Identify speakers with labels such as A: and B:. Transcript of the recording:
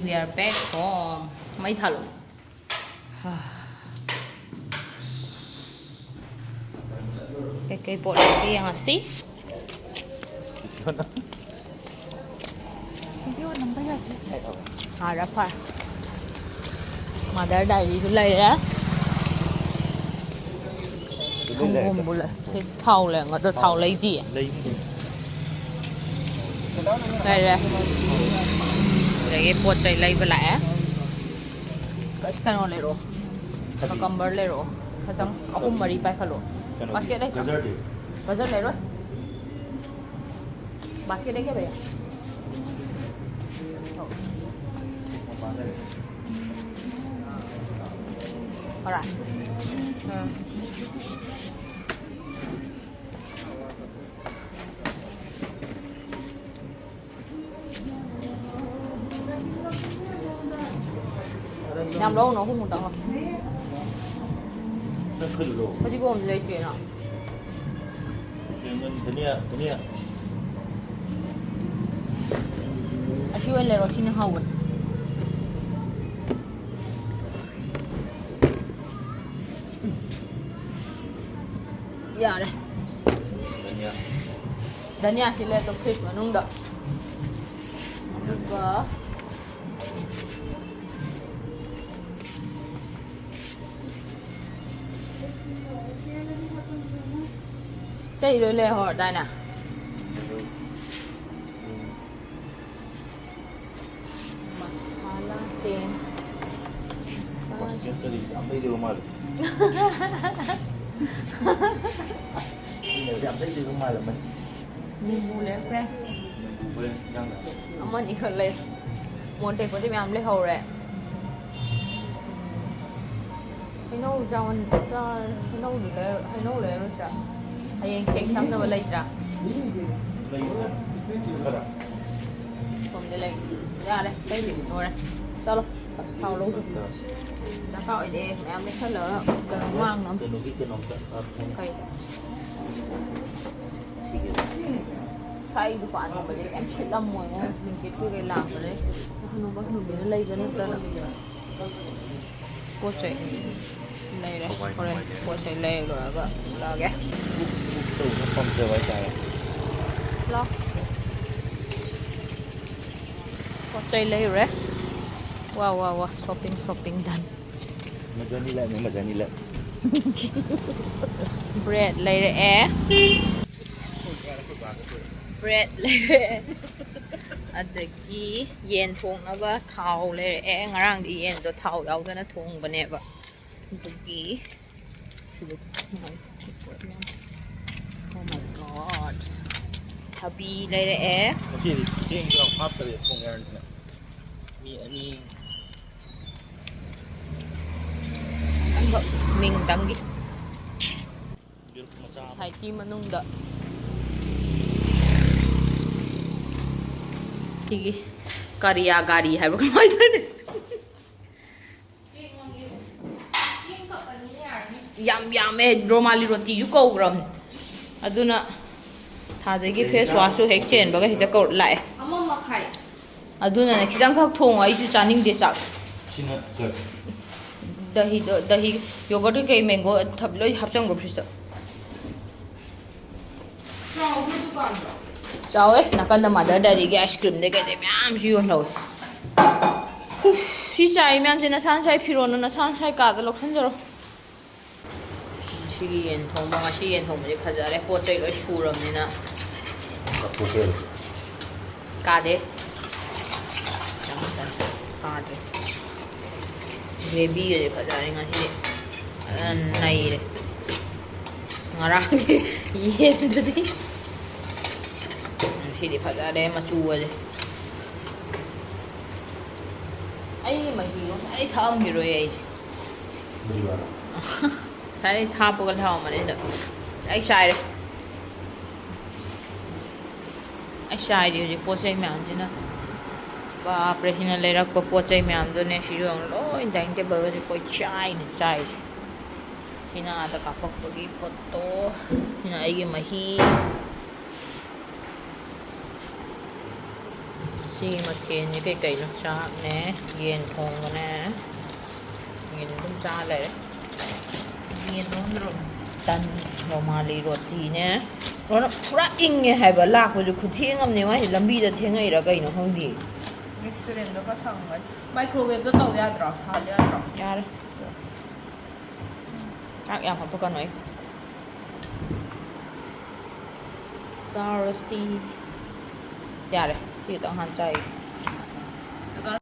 A: We are back home. Mấy thằng luôn. Cái bộ này cái yang así. Harap pa. Mother Dage lấy đó. Không bule. Cái thau là người ta thau lấy gì? Đây đây. Đây cái bộ chạy lấy về lại. Cái nó lấy rồi. Cái camber lấy rồi. Cái thằng aku mari pai khalo. Basket đấy. Gajar lấy rồi. Basket đấy cái vậy. Alright. Nằm đâu nó không muốn tặng không? Có gì gồm dây chuyền à? Cái này. Asyik lên rồi xin hậu vậy. Dạ đây. Dania thì lên tôi clip mà nung đậm. Và cái gì đây hỏi đây nè. Masala tiền.
B: Ambil di rumah tu. Ini ambil di rumah lah, man.
A: Nimbu le pre.
B: Boleh jangan.
A: Aman ikut le. Monte pun dia ambil hau re. Hino jangan ta hino le rồi sao? Hay cake xong rồi lấy ra. Không để lấy ra đây, đây thì ngồi đây. Sao luôn? Thao luôn. Đã gọi để mẹ em lấy hết lỡ, cần nó ngoan lắm. Okay. Thay được quản mà để em chỉ làm mồi ngon, mình cái làm rồi đấy. Nó bắt nó bị nó lây cho nó ra. Cô chạy lây đây, cô chạy lây rồi cơ, là cái.
B: Tu không chơi với trời.
A: Lo. Cô chạy lây rồi. Wow, shopping done.
B: Mà giờ đi lại.
A: Bread lây rồi Bread lây rồi. Adagi yen thong na ba thau le ngarang di yen do thau yaw na thong ba ne ba adagi oh my god habi le
B: Chị cho pháp tới không nghe này. Mi ani
A: mình đăng đi society manung da Kariya gari hai bak mai ne yam romali roti yu ko ram aduna thade gi face wash su hek chen ba ga hita ko lai
C: amma makhai
A: aduna ne khidang khak thong ai chu chaning de sak
B: sina good.
A: dahi yogurt ke mango thap loi hap chang ro phis
C: rau cái dukan đó
A: chào ấy nakan da Mother Dage cái ice cream de cái myam ji yon lo si chai myam jena san chai phiron na san chai ka da lokhan jaro si yen thong ba si yen thong je phajare po chai lo churam ni na
B: Hotel.
A: ka de gravy je phajare nga si nai re ngara yen de thì để phải ra đây mà chua rồi ấy mà gì luôn ấy thơm gì rồi ấy thấy thơm bột thơm mà đấy được ấy sai đấy ấy sai đi bột chay mèo chứ nó và president lấy ra có bột chay mèo rồi nè sử dụng lối đánh cái bơ thì coi chai này chai thì nào ta cặp bọc cái photo thì nào ấy cái mà hi ꯁꯤꯒꯤ ꯃꯊꯦꯜꯁꯦ ꯀꯩꯀꯩꯅꯣ ꯆꯥꯛꯅꯦ ꯌꯦꯟ ꯊꯣꯡꯕꯅꯦ ꯌꯦꯟ ꯑꯗꯨꯝ ꯆꯥ ꯂꯩꯔꯦ ꯌꯦꯟ ꯂꯣꯟꯗ꯭ꯔꯣ ꯇꯟ ꯔꯣꯃꯥꯂꯤ ꯔꯣꯇꯤꯅꯦ ꯄꯨꯔꯥ ꯏꯪꯉꯦ ꯍꯥꯏꯕ ꯂꯥꯛꯄꯁꯨ ꯈꯨꯊꯦꯡꯉꯝꯅꯦ ꯃꯥꯏꯁꯦ ꯂꯝꯕꯤꯗ ꯊꯦꯡꯉꯛꯏꯔꯥ ꯀꯩꯅꯣ ꯈꯪꯗꯦ
C: ꯔꯦꯁꯇꯨꯔꯦꯟꯗꯒ ꯁꯪꯒꯅꯤ ꯃꯥꯏꯀ꯭ꯔꯣꯋꯦꯕꯇ ꯇꯧ ꯌꯥꯗ꯭ꯔꯣ ꯁꯥꯍꯟ ꯌꯥꯗ꯭ꯔꯣ
A: ꯌꯥꯔꯦ ꯆꯥꯛ ꯌꯥꯝ ꯍꯥꯞꯄꯛꯀꯅꯣ ꯑꯩ ꯆꯥꯔꯁꯤ ꯌꯥꯔꯦ ꯁꯤ ꯈꯤꯇꯪ ꯍꯥꯟꯅ ꯆꯥꯏ